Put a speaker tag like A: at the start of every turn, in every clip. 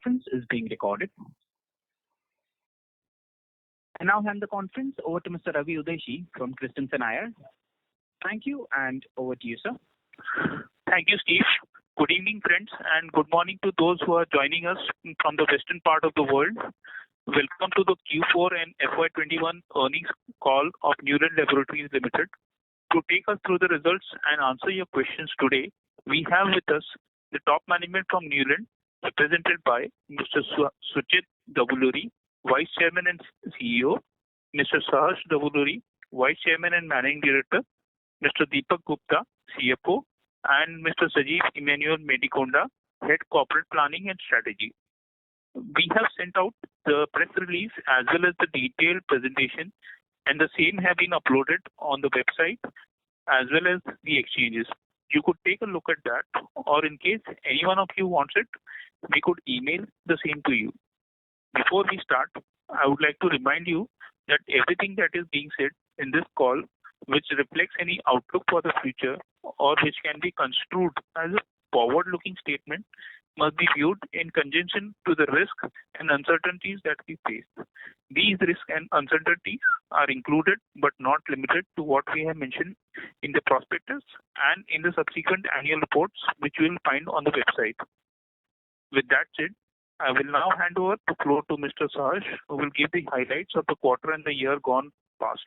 A: conference is being recorded. I now hand the conference over to Mr. Ravi Udeshi from Christensen IR. Thank you, and over to you, sir.
B: Thank you, Steve. Good evening, friends, and good morning to those who are joining us from the western part of the world. Welcome to the Q4 and FY21 earnings call of Neuland Laboratories Limited. To take us through the results and answer your questions today, we have with us the top management from Neuland, represented by Mr. Suchit Davuluri, Vice Chairman and CEO, Mr. Saharsh Davuluri, Vice Chairman and Managing Director, Mr. Deepak Gupta, CFO, and Mr. Sajeev Emmanuel Medikonda, Head Corporate Planning and Strategy. We have sent out the press release as well as the detailed presentation, and the same have been uploaded on the website as well as the exchanges. You could take a look at that, or in case any one of you wants it, we could email the same to you. Before we start, I would like to remind you that everything that is being said in this call, which reflects any outlook for the future or which can be construed as a forward-looking statement, must be viewed in conjunction to the risks and uncertainties that we face. These risks and uncertainties are included but not limited to what we have mentioned in the prospectus and in the subsequent annual reports, which you will find on the website. With that said, I will now hand over the floor to Mr. Saharsh, who will give the highlights of the quarter and the year gone past.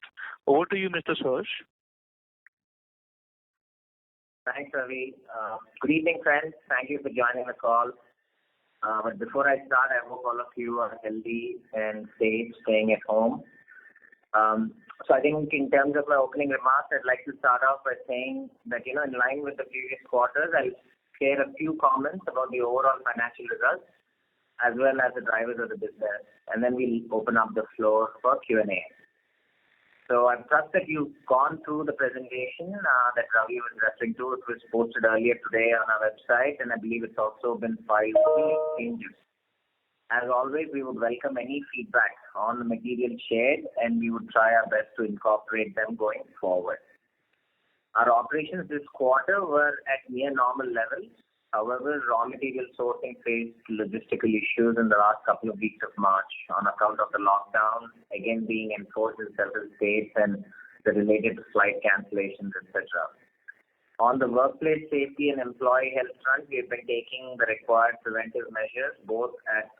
B: Over to you, Mr. Saharsh.
C: Thanks, Ravi. Good evening, friends. Thank you for joining the call. But before I start, I hope all of you are healthy and safe, staying at home. So I think in terms of my opening remarks, I'd like to start off by saying that, in line with the previous quarters, I'll share a few comments about the overall financial results as well as the drivers of the business, and then we'll open up the floor for Q&A. So I trust that you've gone through the presentation that Ravi was referring to. It was posted earlier today on our website, and I believe it's also been filed with the exchanges. As always, we would welcome any feedback on the material shared, and we would try our best to incorporate them going forward. Our operations this quarter were at near normal levels. However, raw material sourcing faced logistical issues in the last couple of weeks of March on account of the lockdown, again being enforced in several states and the related flight cancellations, etc. On the workplace safety and employee health front, we have been taking the required preventive measures both at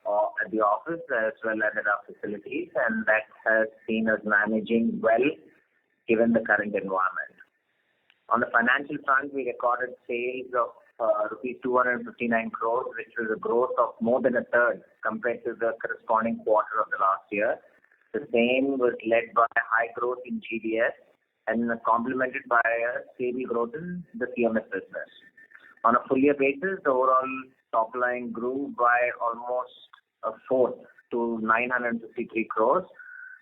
C: the office as well as at our facilities, and that has seen us managing well given the current environment. On the financial front, we recorded sales of rupees 259 crores, which was a growth of more than a third compared to the corresponding quarter of the last year. The same was led by high growth in GDS and complemented by a stable growth in the CMS business. On a full year basis, the overall top line grew by almost a fourth to 953 crores,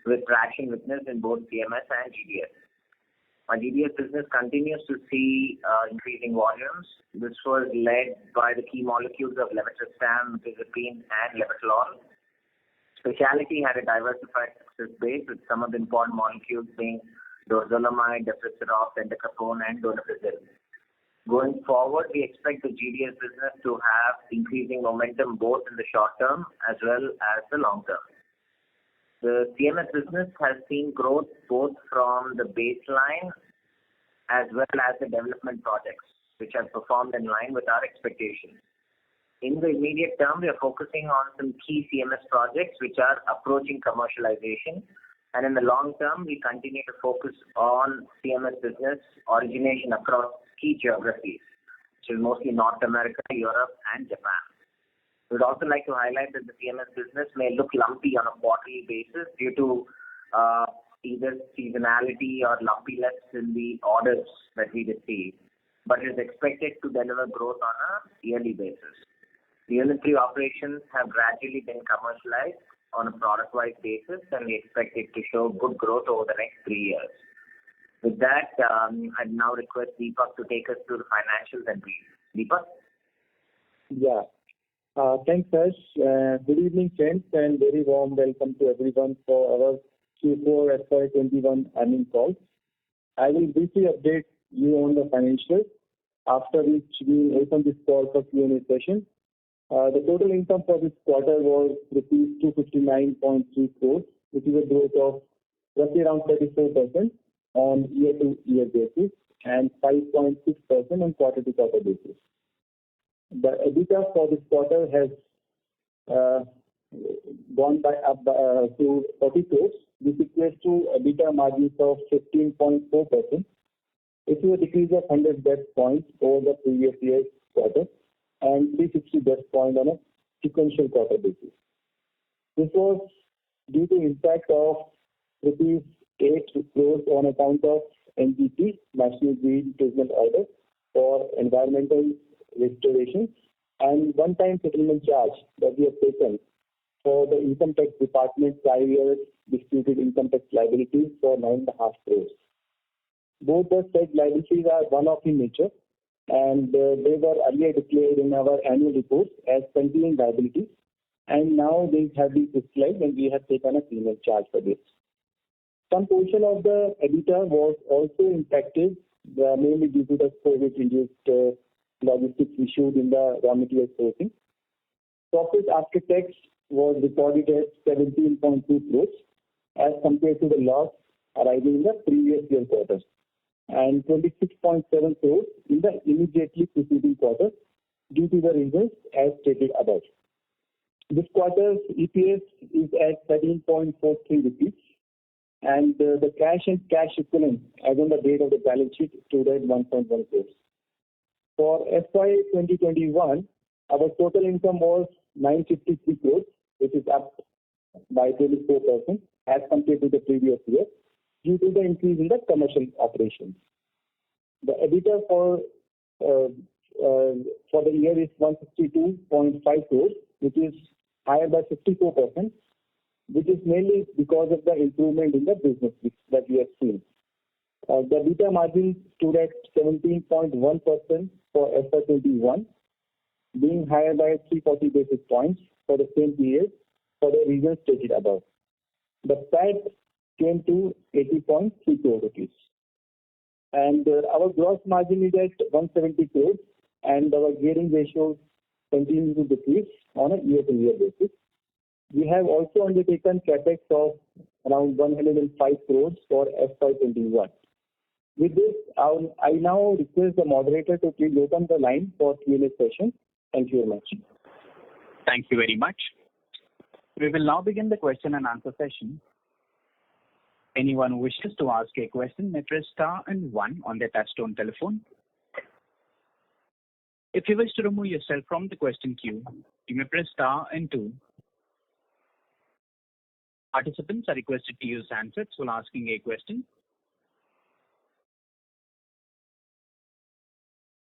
C: with traction witnessed in both CMS and GDS. Our GDS business continues to see increasing volumes. This was led by the key molecules of levetiracetam, tizipine, and levetolol. Specialty had a diversified success base, with some of the important molecules being dorzolamide, daprisoroff, entacapone, and donepezil. Going forward, we expect the GDS business to have increasing momentum both in the short term as well as the long term. The CMS business has seen growth both from the baseline as well as the development projects, which have performed in line with our expectations. In the immediate term, we are focusing on some key CMS projects which are approaching commercialization. And in the long term, we continue to focus on CMS business origination across key geographies, which is mostly North America, Europe, and Japan. We would also like to highlight that the CMS business may look lumpy on a quarterly basis due to either seasonality or lumpiness in the orders that we receive, but is expected to deliver growth on a yearly basis. The Unitary operations have gradually been commercialized on a product-wise basis, and we expect it to show good growth over the next 3 years. With that, I'd now request Deepak to take us through the financials and brief. Deepak?
D: Yeah. Thanks, Sash. Good evening, friends, and very warm welcome to everyone for our Q4 FY21 earnings call. I will briefly update you on the financials, after which we will open this call for Q&A session. The total income for this quarter was rupees 259.3 crores, which is a growth of roughly around 34% on year-to-year basis and 5.6% on quarter-to-quarter basis. The EBITDA for this quarter has gone up to 40 crores. This equates to EBITDA margins of 15.4%. It is a decrease of 100 basis points over the previous year's quarter and 360 basis points on a sequential quarter basis. This was due to impact of rupees 8 crores on account of NGT, National Green Treatment Order, for environmental restoration, and one-time settlement charge that we have taken for the income tax department prior year disputed income tax liabilities for 9.5 crores. Both the said liabilities are one-off in nature, and they were earlier declared in our annual reports as continuing liabilities, and now they have been crystallized and we have taken a payment charge for this. Some portion of the EBITDA was also impacted mainly due to the COVID-induced logistics issues in the raw material sourcing. Profit after tax was recorded at 17.2 crores as compared to the loss arising in the previous year quarter, and 26.7 crores in the immediately preceding quarter due to the reasons as stated above. This quarter's EPS is at 13.43 rupees, and the cash and cash equivalent as on the date of the balance sheet stood at 1.1 crores. For FY 2021, our total income was 953 crores, which is up by 24% as compared to the previous year due to the increase in the commercial operations. The EBITDA for the year is 162.5 crores, which is higher by 54%, which is mainly because of the improvement in the business that we have seen. The EBITDA margin stood at 17.1% for FY21, being higher by 340 basis points for the same period for the reasons stated above. The PAT came to 80.3 crore rupees. And our gross margin is at 170 crores, and our gearing ratios continue to decrease on a year-to-year basis. We have also undertaken capex of around 105 crores for FY21. With this, I now request the moderator to please open the line for Q&A session. Thank you very much.
A: Thank you very much. We will now begin the question and answer session. Anyone who wishes to ask a question may press star and 1 on their touchtone telephone. If you wish to remove yourself from the question queue, you may press star and 2. Participants are requested to use handsets while asking a question.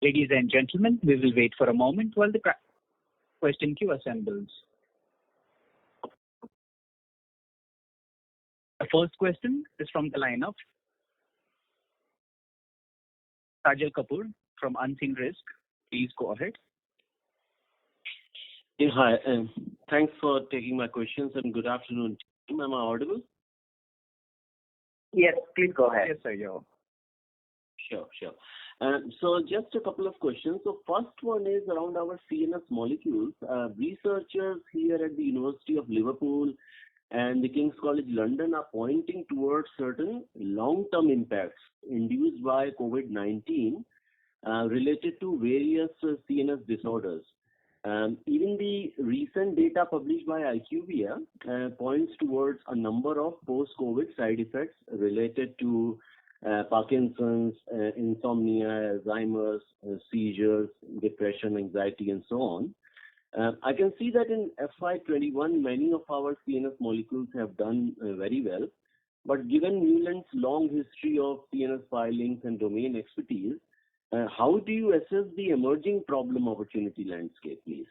A: Ladies and gentlemen, we will wait for a moment while the question queue assembles. The first question is from the line of Sajal Kapoor from Unseen Risk. Please go ahead.
E: Yeah, hi. Thanks for taking my questions and good afternoon. Am I audible?
C: Yes, please go ahead.
A: Yes, sir. You're...
E: Sure. So just a couple of questions. So first one is around our CNS molecules. Researchers here at the University of Liverpool and the King's College London are pointing towards certain long-term impacts induced by COVID-19 related to various CNS disorders. Even the recent data published by IQVIA points towards a number of post-COVID side effects related to Parkinson's, insomnia, Alzheimer's, seizures, depression, anxiety, and so on. I can see that in FY21, many of our CNS molecules have done very well. But given Neuland's long history of CNS filings and domain expertise, how do you assess the emerging problem opportunity landscape, please?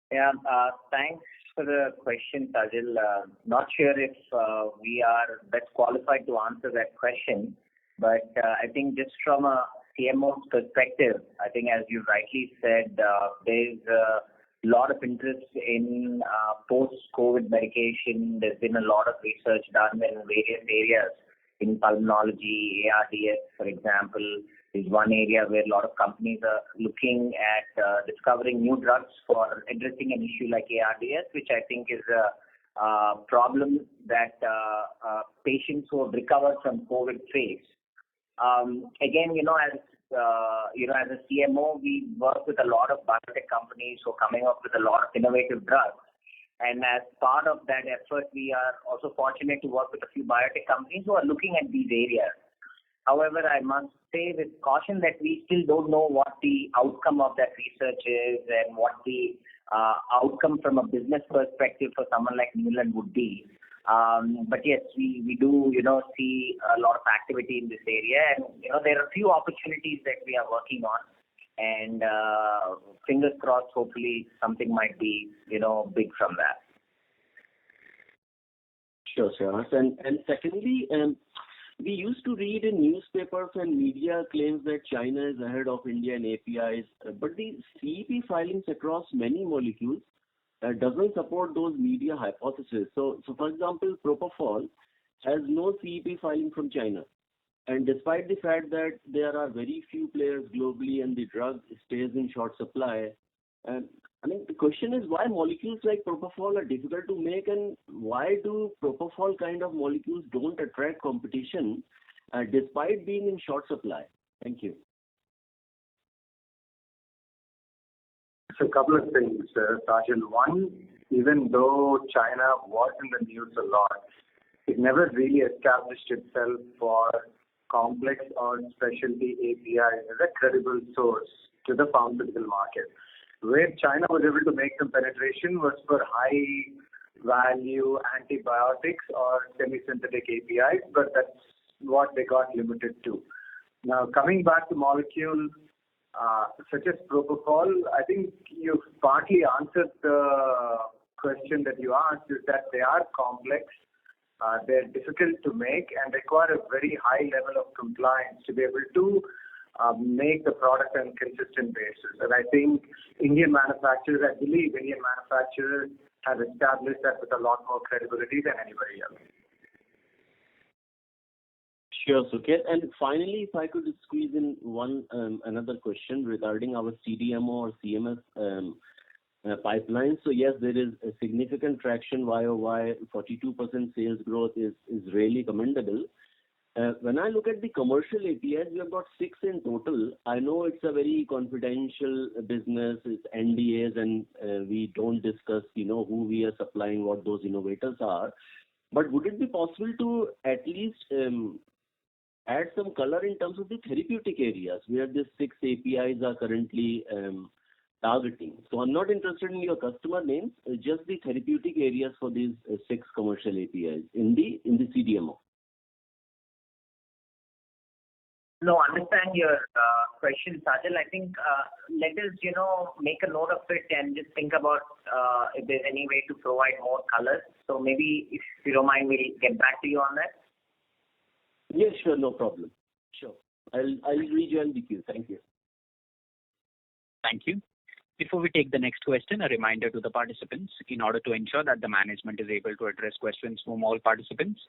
C: Yeah, thanks for the question, Sajal. Not sure if we are best qualified to answer that question, but I think just from a CMO's perspective, I think as you rightly said, there's a lot of interest in post-COVID medication. There's been a lot of research done in various areas in pulmonology, ARDS, for example, is one area where a lot of companies are looking at discovering new drugs for addressing an issue like ARDS, which I think is a problem that patients who have recovered from COVID face. Again, as a CMO, we work with a lot of biotech companies who are coming up with a lot of innovative drugs. And as part of that effort, we are also fortunate to work with a few biotech companies who are looking at these areas. However, I must say with caution that we still don't know what the outcome of that research is and what the outcome from a business perspective for someone like Neuland would be. But yes, we do, see a lot of activity in this area, and there are a few opportunities that we are working on, and fingers crossed, hopefully something might be, big from that.
E: Sure, sir. And secondly, we used to read in newspapers and media claims that China is ahead of India in APIs, but the CEP filings across many molecules doesn't support those media hypotheses. So for example, propofol has no CEP filing from China. And despite the fact that there are very few players globally and the drug stays in short supply, the question is why molecules like propofol are difficult to make, and why do propofol kind of molecules don't attract competition despite being in short supply? Thank you.
F: So a couple of things, Sajal. One, even though China was in the news a lot, it never really established itself for complex or specialty APIs as a credible source to the pharmaceutical market. Where China was able to make some penetration was for high-value antibiotics or semi-synthetic APIs, but that's what they got limited to. Now, coming back to molecules such as propofol, I think you've partly answered the question that you asked, is that they are complex, they're difficult to make, and require a very high level of compliance to be able to make the product on a consistent basis. And I think I believe Indian manufacturers have established that with a lot more credibility than anybody else.
E: Sure, Suket. And finally, if I could squeeze in another question regarding our CDMO or CMS pipeline. So yes, there is a significant traction YOY. 42% sales growth is really commendable. When I look at the commercial APIs, we have got 6 in total. I know it's a very confidential business, it's NDAs, and we don't discuss, who we are supplying, what those innovators are. But would it be possible to at least add some color in terms of the therapeutic areas where these 6 APIs are currently targeting? So I'm not interested in your customer names, just the therapeutic areas for these 6 commercial APIs in the CDMO.
C: No, understand your question, Sajal. I think let us, make a note of it and just think about if there's any way to provide more color. So maybe, if you don't mind, we'll get back to you on that.
E: Yes, sure, no problem. Sure. I'll rejoin the queue. Thank you.
A: Thank you. Before we take the next question, a reminder to the participants, in order to ensure that the management is able to address questions from all participants,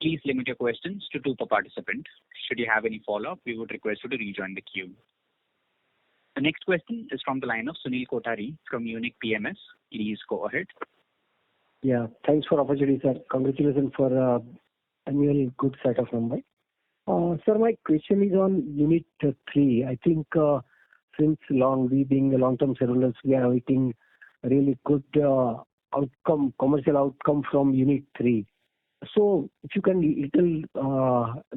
A: please limit your questions to 2 per participant. Should you have any follow-up, we would request you to rejoin the queue. The next question is from the line of Sunil Kothari from Unique PMS. Please go ahead.
G: Yeah, thanks for opportunity, sir. Congratulations for annual good set of numbers. Sir, my question is on Unit 3. I think since we being a long-term shareholders, we are awaiting really good commercial outcome from Unit 3. So if you can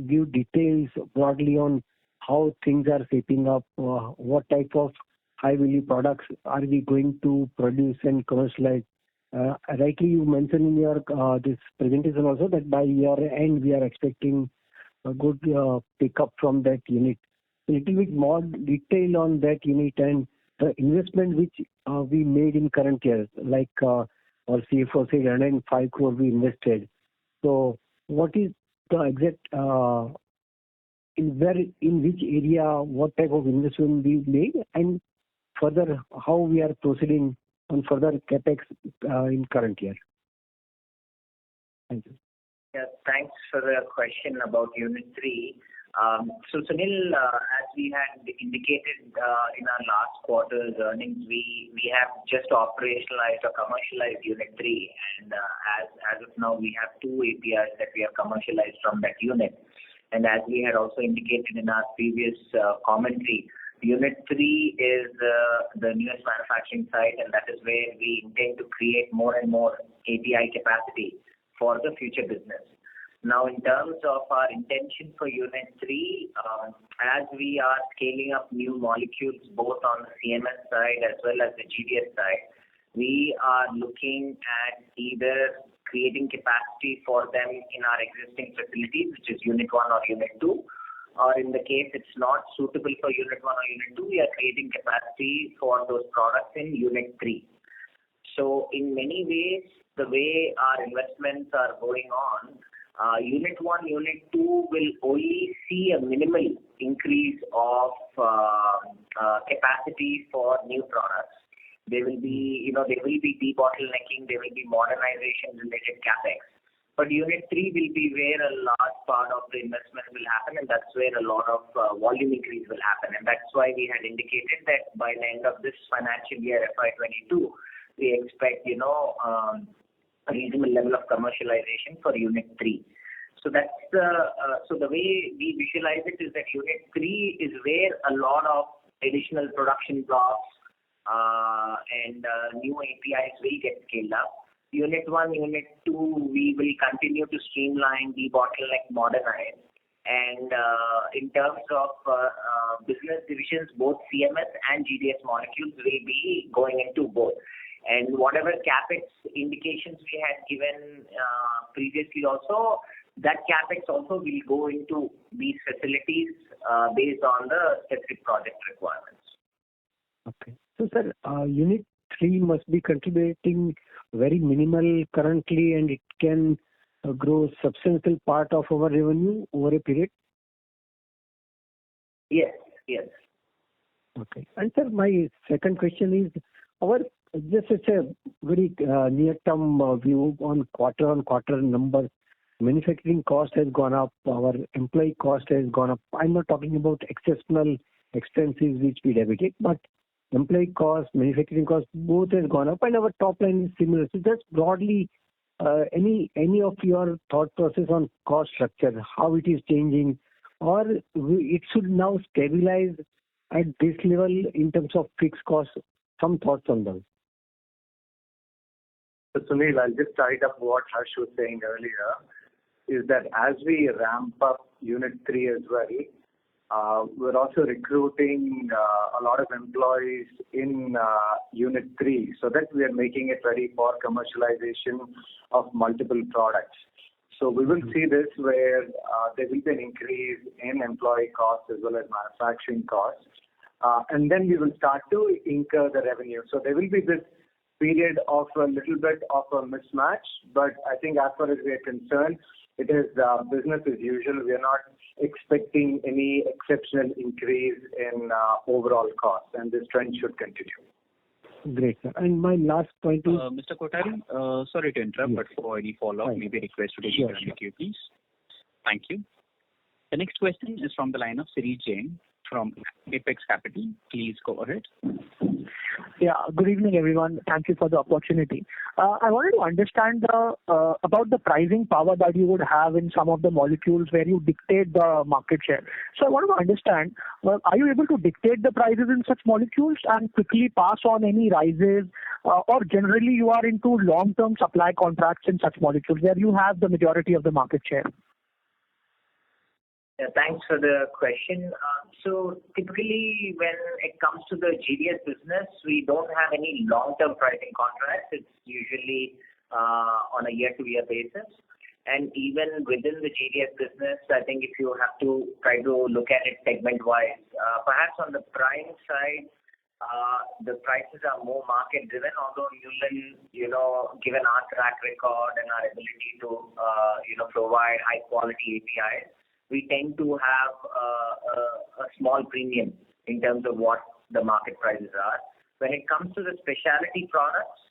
G: give details broadly on how things are shaping up, what type of high-value products are we going to produce and commercialize? Rightly, you mentioned in your this presentation also that by year end we are expecting a good pickup from that unit. A little bit more detail on that unit and the investment which we made in current year, like our CFO said 105 crore we invested. So what is the exact in which area, what type of investment we made, and further how we are proceeding on further capex in current year? Thank you.
C: Yes, thanks for the question about Unit 3. So Sunil, as we had indicated in our last quarter's earnings, we have just operationalized or commercialized Unit 3, and as of now, we have 2 APIs that we have commercialized from that unit. And as we had also indicated in our previous commentary, Unit 3 is the newest manufacturing site, and that is where we intend to create more and more API capacity for the future business. Now, in terms of our intention for Unit 3, as we are scaling up new molecules both on the CMS side as well as the GDS side, we are looking at either creating capacity for them in our existing facilities, which is Unit 1 or Unit 2, or in the case it's not suitable for Unit 1 or Unit 2, we are creating capacity for those products in Unit 3. So in many ways, the way our investments are going on, Unit 1, Unit 2 will only see a minimal increase of capacity for new products. There will be, debottlenecking, there will be modernization related capex. But Unit 3 will be where a large part of the investment will happen, and that's where a lot of volume increase will happen. And that's why we had indicated that by the end of this financial year, FY22, we expect, a reasonable level of commercialization for Unit 3. So that's the way we visualize it is that Unit 3 is where a lot of additional production blocks and new APIs will get scaled up. Unit 1, Unit 2, we will continue to streamline, debottleneck, modernize. And in terms of business divisions, both CMS and GDS molecules will be going into both. And whatever capex indications we had given previously also, that capex also will go into these facilities based on the specific project requirements.
G: Okay. So, sir, Unit 3 must be contributing very minimal currently, and it can grow substantial part of our revenue over a period?
C: Yes.
G: Okay. And sir, my second question is, just it's a very near-term view on quarter numbers. Manufacturing cost has gone up, our employee cost has gone up. I'm not talking about exceptional expenses which we debited, but employee cost, manufacturing cost, both has gone up, and our top line is similar. So just broadly, any of your thought process on cost structure, how it is changing, or it should now stabilize at this level in terms of fixed costs? Some thoughts on those.
F: So Sunil, I'll just tie it up what Harsh was saying earlier, is that as we ramp up Unit 3 as well, we're also recruiting a lot of employees in Unit 3 so that we are making it ready for commercialization of multiple products. So we will see this where there will be an increase in employee costs as well as manufacturing costs. And then we will start to incur the revenue. So there will be this period of a little bit of a mismatch, but I think as far as we are concerned, it is business as usual. We are not expecting any exceptional increase in overall costs, and this trend should continue.
G: Great, sir. And my last point is...
A: Mr. Kothari, sorry to interrupt,
G: yes,
A: but for any follow-up, maybe request to take
G: sure.
A: you, please. Thank you. The next question is from the line of Siri Jain from Apex Capital. Please go ahead.
H: Yeah, good evening, everyone. Thank you for the opportunity. I wanted to understand about the pricing power that you would have in some of the molecules where you dictate the market share. So I want to understand, are you able to dictate the prices in such molecules and quickly pass on any rises, or generally you are into long-term supply contracts in such molecules where you have the majority of the market share?
C: Yeah, thanks for the question. So typically when it comes to the GDS business, we don't have any long-term pricing contracts. It's usually on a year-to-year basis. And even within the GDS business, I think if you have to try to look at it segment-wise, perhaps on the prime side, the prices are more market-driven, although Neuland, given our track record and our ability to, provide high-quality APIs, we tend to have a small premium in terms of what the market prices are. When it comes to the specialty products,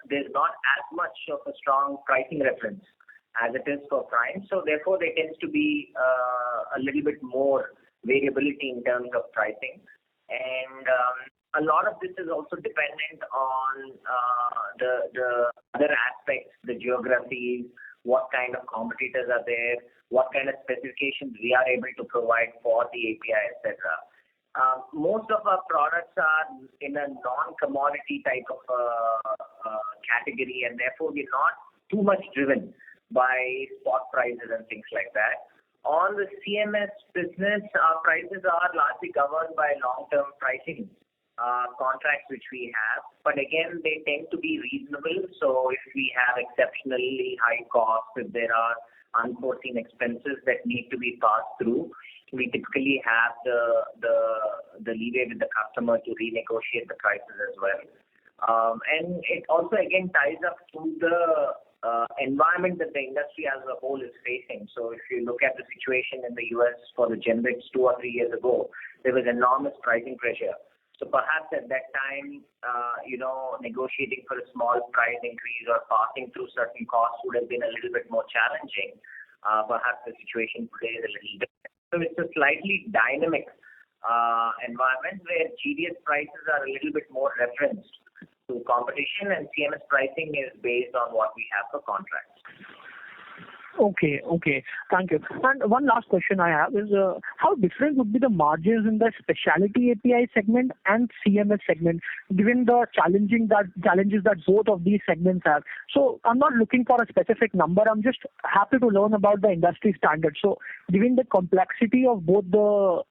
C: there's not as much of a strong pricing reference as it is for prime. So therefore, there tends to be a little bit more variability in terms of pricing. And a lot of this is also dependent on the other aspects, the geographies, what kind of competitors are there, what kind of specifications we are able to provide for the API, etc. Most of our products are in a non-commodity type of category, and therefore we're not too much driven by spot prices and things like that. On the CMS business, our prices are largely governed by long-term pricing contracts which we have. But again, they tend to be reasonable. So if we have exceptionally high costs, if there are unforeseen expenses that need to be passed through, we typically have the leeway with the customer to renegotiate the prices as well. And it also again ties up to the environment that the industry as a whole is facing. So if you look at the situation in the US for the generics 2 or 3 years ago, there was enormous pricing pressure. So perhaps at that time, negotiating for a small price increase or passing through certain costs would have been a little bit more challenging. Perhaps the situation today is a little different. So it's a slightly dynamic environment where GDS prices are a little bit more referenced to competition, and CMS pricing is based on what we have for contracts.
H: Okay. Thank you. And one last question I have is, how different would be the margins in the specialty API segment and CMS segment, given the challenges that both of these segments have? So I'm not looking for a specific number. I'm just happy to learn about the industry standards. So given the complexity of both the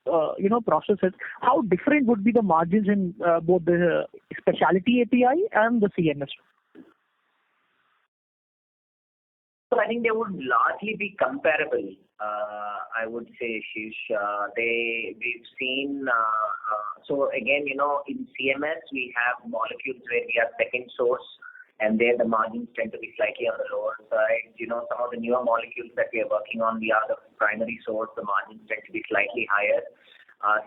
H: processes, how different would be the margins in both the specialty API and the CMS?
C: So I think they would largely be comparable, I would say, Shish. We've seen, so again, in CMS, we have molecules where we are second source, and there the margins tend to be slightly on the lower side. Some of the newer molecules that we are working on, we are the primary source. The margins tend to be slightly higher.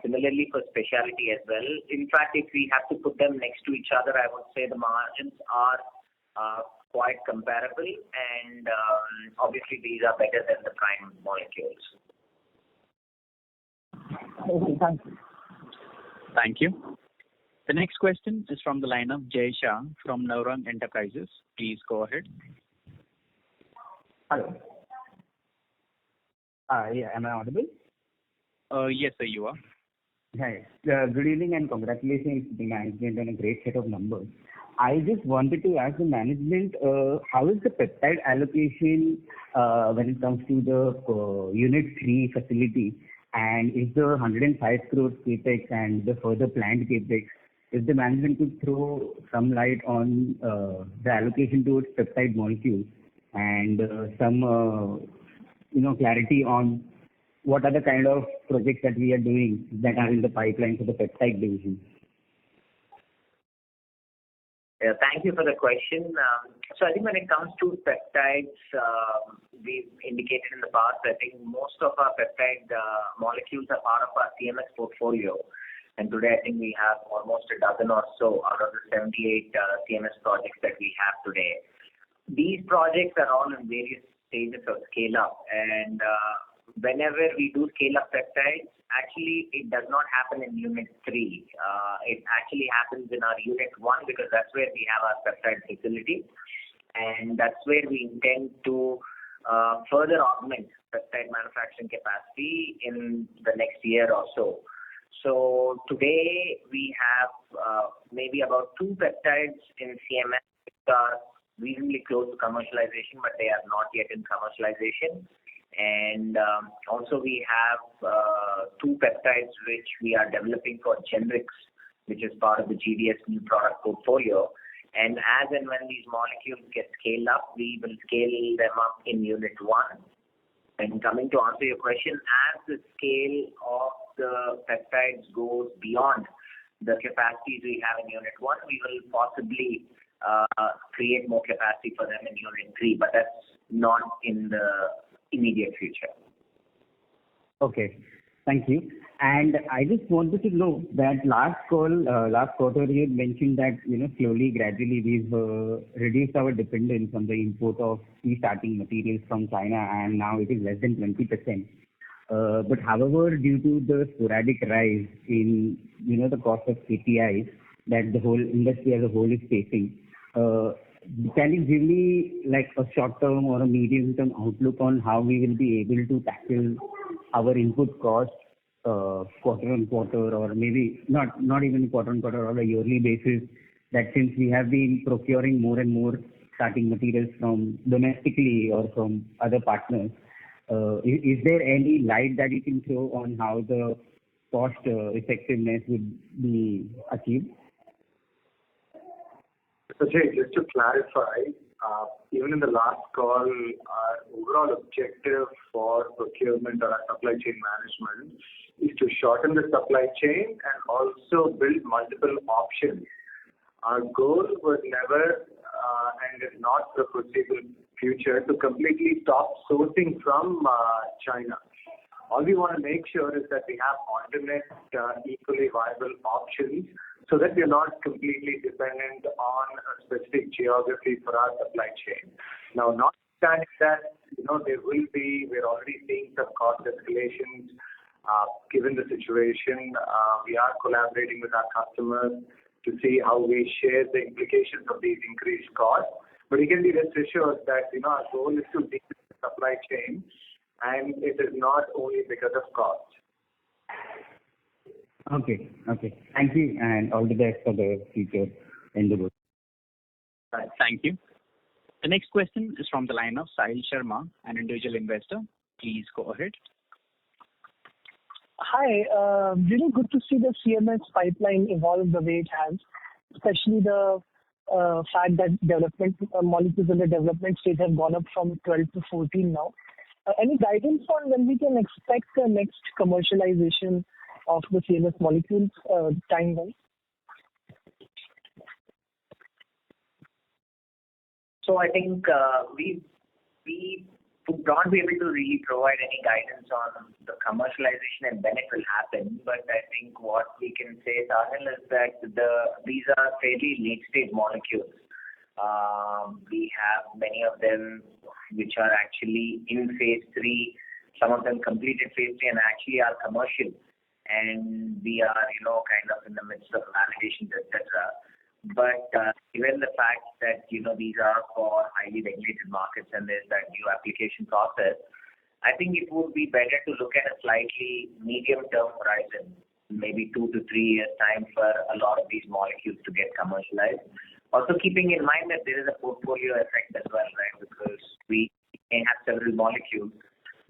C: Similarly for specialty as well. In fact, if we have to put them next to each other, I would say the margins are quite comparable, and obviously these are better than the prime molecules.
H: Okay, thank you.
A: Thank you. The next question is from the line of Jay Shah from Neuland Enterprises. Please go ahead.
I: Hello. Am I audible?
A: Yes, sir, you are.
I: Hi. Good evening and congratulations to the management on a great set of numbers. I just wanted to ask the management, how is the peptide allocation when it comes to the Unit 3 facility, and is the 105 crore capex and the further planned capex, if the management could throw some light on the allocation towards peptide molecules and some clarity on what are the kind of projects that we are doing that are in the pipeline for the peptide division.
C: Thank you for the question. So I think when it comes to peptides, we've indicated in the past, I think most of our peptide molecules are part of our CMS portfolio. And today I think we have almost a dozen or so out of the 78 CMS projects that we have today. These projects are all in various stages of scale up. And whenever we do scale up peptides, actually it does not happen in Unit 3. It actually happens in our Unit 1 because that's where we have our peptide facility. And that's where we intend to further augment peptide manufacturing capacity in the next year or so. So today we have maybe about 2 peptides in CMS which are reasonably close to commercialization, but they are not yet in commercialization. And also we have 2 peptides which we are developing for generics, which is part of the GDS new product portfolio. And as and when these molecules get scaled up, we will scale them up in Unit 1. And coming to answer your question, as the scale of the peptides goes beyond the capacities we have in Unit 1, we will possibly create more capacity for them in Unit 3, but that's not in the immediate future.
I: Okay, thank you. And I just wanted to know that last quarter, you had mentioned that, slowly, gradually, we've reduced our dependence on the import of key starting materials from China, and now it is less than 20%. But however, due to the sporadic rise in, the cost of APIs that the whole industry as a whole is facing, can you give me like a short-term or a medium-term outlook on how we will be able to tackle our input costs quarter on quarter, or maybe not even quarter on quarter, or a yearly basis, that since we have been procuring more and more starting materials from domestically or from other partners, is there any light that you can throw on how the cost effectiveness would be achieved?
F: So Jay, just to clarify, even in the last call, our overall objective for procurement or our supply chain management is to shorten the supply chain and also build multiple options. Our goal was never and is not the foreseeable future to completely stop sourcing from China. All we want to make sure is that we have alternate equally viable options so that we are not completely dependent on a specific geography for our supply chain. Now, notwithstanding that, we're already seeing some cost escalations. Given the situation, we are collaborating with our customers to see how we share the implications of these increased costs. But you can be rest assured that our goal is to deepen the supply chain, and it is not only because of cost.
I: Okay. Thank you, and all the best for the future endeavors.
A: Thank you. The next question is from the line of Sahil Sharma, an individual investor. Please go ahead.
J: Hi. Really good to see the CMS pipeline evolve the way it has, especially the fact that development molecules in the development stage have gone up from 12 to 14 now. Any guidance on when we can expect the next commercialization of the CMS molecules time-wise?
C: So I think we would not be able to really provide any guidance on the commercialization and when it will happen. But I think what we can say, Sahil, is that these are fairly late-stage molecules. We have many of them which are actually in phase 3. Some of them completed phase 3 and actually are commercial. And we are, kind of in the midst of validations, etc. But given the fact that, these are for highly regulated markets and there's that new application process, I think it would be better to look at a slightly medium-term horizon, maybe 2 to 3 years' time for a lot of these molecules to get commercialized. Also keeping in mind that there is a portfolio effect as well, right? Because we may have several molecules,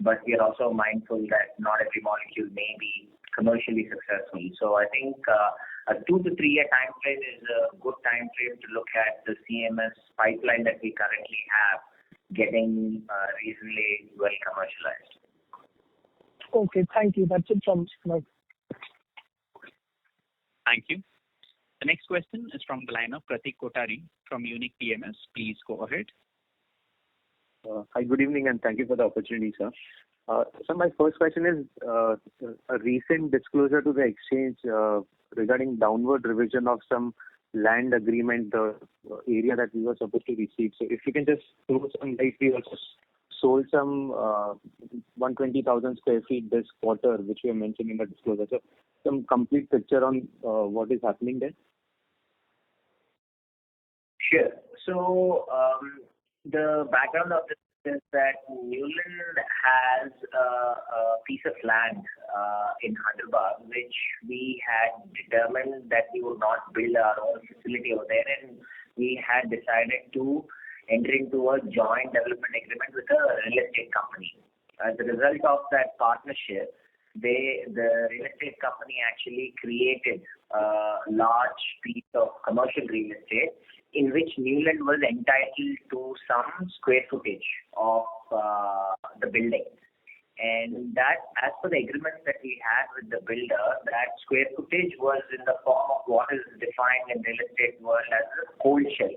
C: but we are also mindful that not every molecule may be commercially successful. So I think a 2 to 3 year time frame is a good time frame to look at the CMS pipeline that we currently have getting reasonably well commercialized.
J: Okay, thank you. That's it from my.
A: Thank you. The next question is from the line of Pratik Kothari from Unique PMS. Please go ahead.
K: Hi, good evening, and thank you for the opportunity, sir. So my first question is a recent disclosure to the exchange regarding downward revision of some land agreement, the area that we were supposed to receive. So if you can just throw some light, we also sold some 120,000 square feet this quarter, which we have mentioned in the disclosure. So some complete picture on what is happening there.
C: Sure. So the background of this is that Neuland has a piece of land in Hyderabad, which we had determined that we would not build our own facility over there, and we had decided to enter into a joint development agreement with a real estate company. As a result of that partnership, the real estate company actually created a large piece of commercial real estate in which Neuland was entitled to some square footage of the building. And that, as per the agreement that we had with the builder, that square footage was in the form of what is defined in real estate world as a cold shell.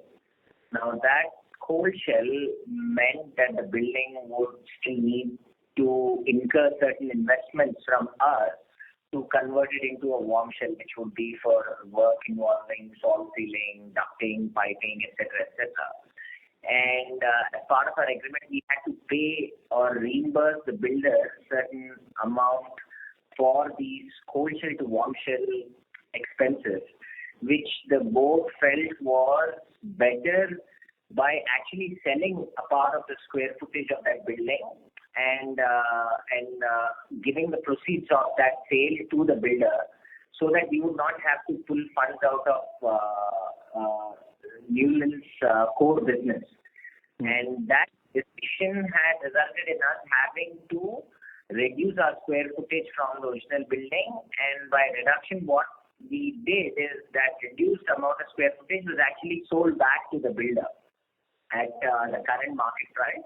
C: Now, that cold shell meant that the building would still need to incur certain investments from us to convert it into a warm shell, which would be for work involving false ceiling, ducting, piping, etc., etc. And as part of our agreement, we had to pay or reimburse the builder certain amount for these cold shell to warm shell expenses, which the board felt was better by actually selling a part of the square footage of that building and giving the proceeds of that sale to the builder, so that we would not have to pull funds out of Neuland's core business. And that decision had resulted in us having to reduce our square footage from the original building, and by reduction, what we did is that reduced amount of square footage was actually sold back to the builder at the current market price.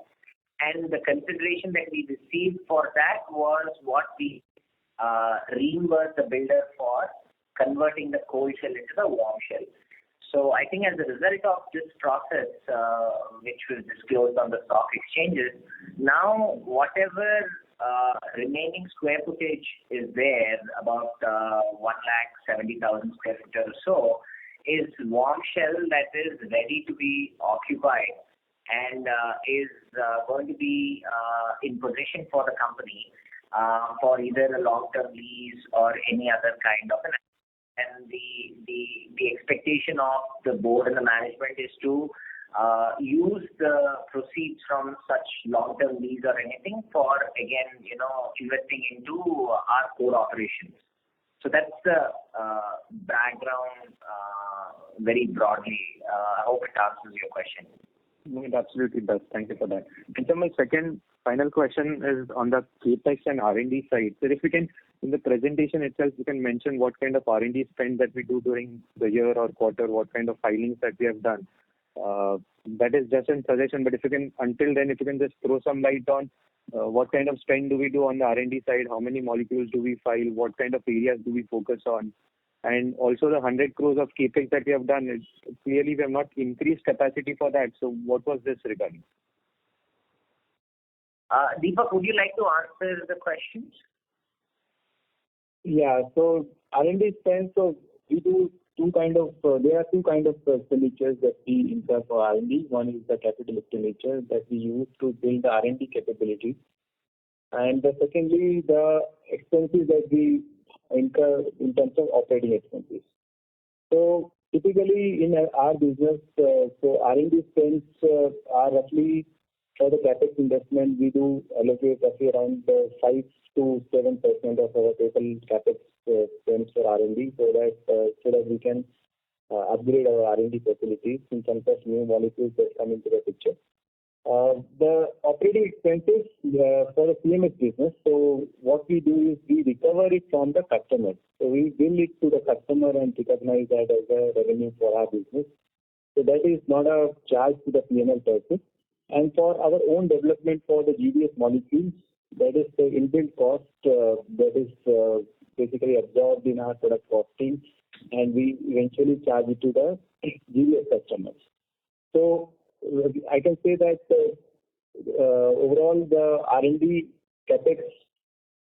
C: And the consideration that we received for that was what we reimbursed the builder for converting the cold shell into the warm shell. So I think as a result of this process, which was disclosed on the stock exchanges, now whatever remaining square footage is there, about 170,000 square feet or so, is warm shell that is ready to be occupied and is going to be in position for the company for either a long-term lease or any other kind of an. And the expectation of the board and the management is to use the proceeds from such long-term lease or anything for, again, investing into our core operations. So that's the background very broadly. I hope it answers your question.
K: No, it absolutely does. Thank you for that. And so my second final question is on the capex and R&D side. So if we can, in the presentation itself, you can mention what kind of R&D spend that we do during the year or quarter, what kind of filings that we have done. That is just in suggestion, but if you can, until then, if you can just throw some light on what kind of spend do we do on the R&D side, how many molecules do we file, what kind of areas do we focus on, and also the 100 crores of capex that we have done. Clearly, we have not increased capacity for that. So what was this regarding?
C: Deepak, would you like to answer the questions?
D: Yeah. So R&D spend, so we do there are two kind of expenditures that we incur for R&D. One is the capital expenditure that we use to build the R&D capability. And secondly, the expenses that we incur in terms of operating expenses. So typically in our business, so R&D spends are roughly, for the capex investment, we do allocate roughly around 5 to 7% of our total capex spends for R&D, so that we can upgrade our R&D facilities in terms of new molecules that come into the picture. The operating expenses for the CMS business, so what we do is we recover it from the customer. So we bill it to the customer and recognize that as a revenue for our business. So that is not a charge to the P&L person. And for our own development for the GDS molecules, that is the inbuilt cost that is basically absorbed in our product costing, and we eventually charge it to the GDS customers. So I can say that overall the R&D capex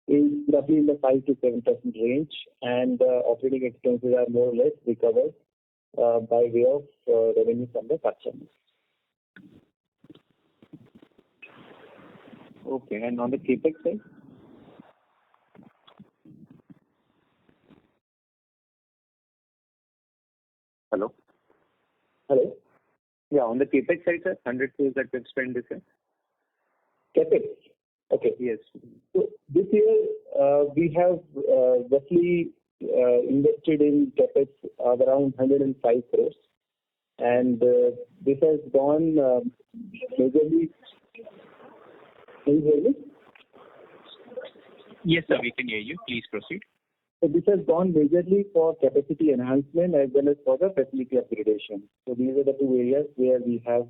D: is roughly in the 5 to 7% range, and operating expenses are more or less recovered by way of revenue from the customers.
K: Okay, and on the capex side? Hello?
D: Hello?
K: Yeah, on the capex side, sir, 100 crores that we've spent this year.
D: Capex? Okay.
K: Yes.
D: So this year we have roughly invested in capex of around 105 crores, and this has gone majorly. Can you hear me?
A: Yes, sir, we can hear you. Please proceed.
D: So this has gone majorly for capacity enhancement as well as for the facility upgradation. So these are the two areas where we have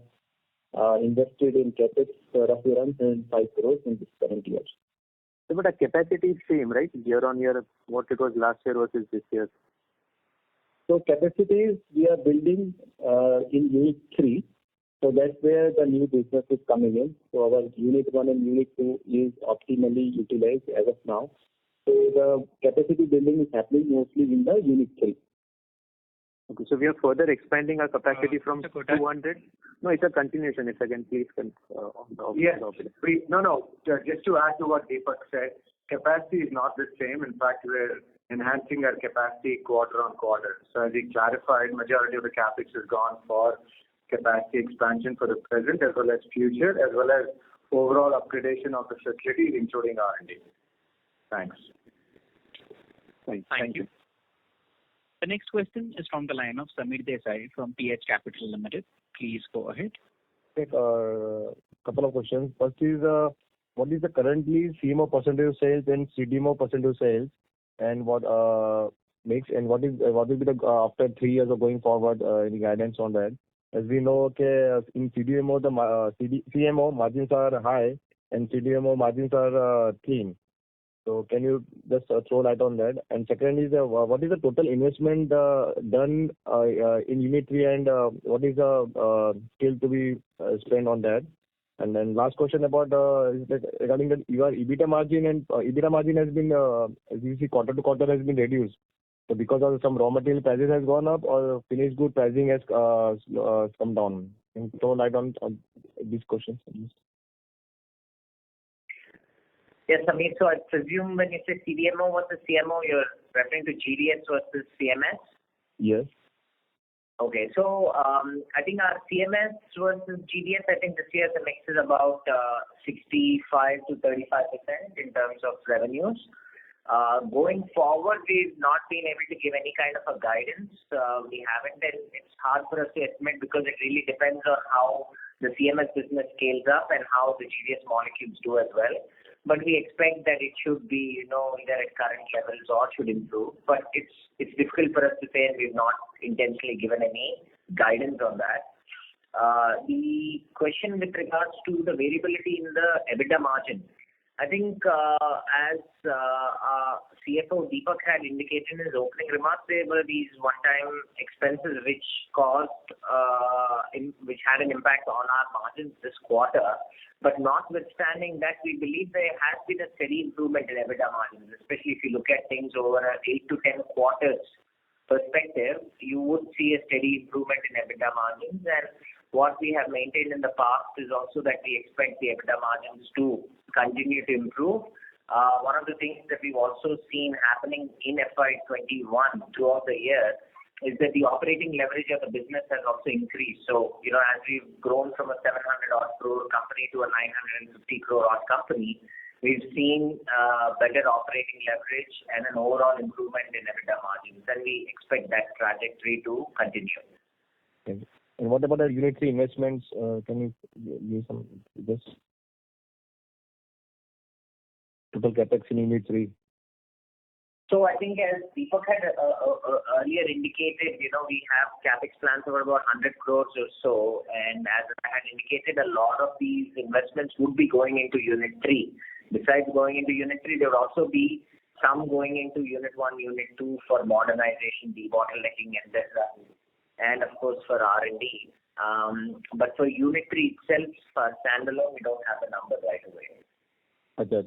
D: invested in capex roughly around 105 crores in this current year.
K: So, but the capacity is same, right? Year on year, what it was last year versus this year?
D: So capacities we are building in Unit 3. So that's where the new business is coming in. So our Unit 1 and Unit 2 is optimally utilized as of now. So the capacity building is happening mostly in the Unit 3.
K: Okay, so we are further expanding our capacity from
A: Mr. Kotak?
K: 200. No, it's a continuation. If I can please on the
F: Yes. Just to add to what Deepak said, capacity is not the same. In fact, we're enhancing our capacity quarter on quarter. So as we clarified, majority of the capex has gone for capacity expansion for the present as well as future, as well as overall upgradation of the facilities, including R&D. Thanks.
A: Thank you. The next question is from the line of Samir Desai from PH Capital Limited. Please go ahead.
L: Couple of questions. First is, what is the currently CMO percentage of sales and CDMO percentage of sales, and what will be the after 3 years of going forward, any guidance on that? As we know, okay, in CDMO CMO margins are high and CDMO margins are thin. So can you just throw light on that? And second is, what is the total investment done in Unit 3, and what is the still to be spent on that? And then last question about is that regarding your Ebitda margin, and Ebitda margin has been, as you see, quarter to quarter has been reduced. So because of some raw material prices has gone up, or finished good pricing has come down. Can you throw light on these questions, please?
C: Yes, Samir. So I presume when you say CDMO versus CMO, you're referring to GDS versus CMS?
L: Yes.
C: Okay. So I think our CMS versus GDS, I think this year the mix is about 65 to 35% in terms of revenues. Going forward, we've not been able to give any kind of a guidance. We haven't, and it's hard for us to estimate because it really depends on how the CMS business scales up and how the GDS molecules do as well. But we expect that it should be, either at current levels or should improve. But it's difficult for us to say, and we've not intentionally given any guidance on that. The question with regards to the variability in the EBITDA margin, I think as CFO Deepak had indicated in his opening remarks, there were these one-time expenses which had an impact on our margins this quarter. But notwithstanding that, we believe there has been a steady improvement in EBITDA margins, especially if you look at things over an 8 to 10 quarters perspective, you would see a steady improvement in EBITDA margins. And what we have maintained in the past is also that we expect the EBITDA margins to continue to improve. One of the things that we've also seen happening in FY21 throughout the year is that the operating leverage of the business has also increased. So, as we've grown from a 700-odd crore company to a 950 crore-odd company, we've seen better operating leverage and an overall improvement in EBITDA margins. And we expect that trajectory to continue.
L: Okay. And what about the Unitary Investments? Can you give some this total capex in Unit 3?
C: So I think as Deepak had earlier indicated, we have capex plans of about 100 crores or so. And as I had indicated, a lot of these investments would be going into Unit 3. Besides going into Unit 3, there would also be some going into Unit 1, Unit 2 for modernization, debottlenecking, etc. And of course for R&D. But for Unit 3 itself, standalone, we don't have the number right away.
L: Okay.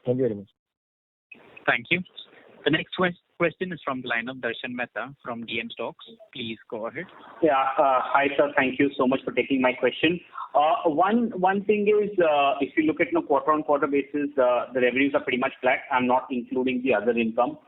L: Thank you very much.
A: Thank you. The next question is from the line of Darshan Mehta from DM Stocks. Please go ahead.
M: Yeah. Hi, sir. Thank you so much for taking my question. One thing is, if you look at on a quarter-on-quarter basis, the revenues are pretty much flat. I'm not including the other income,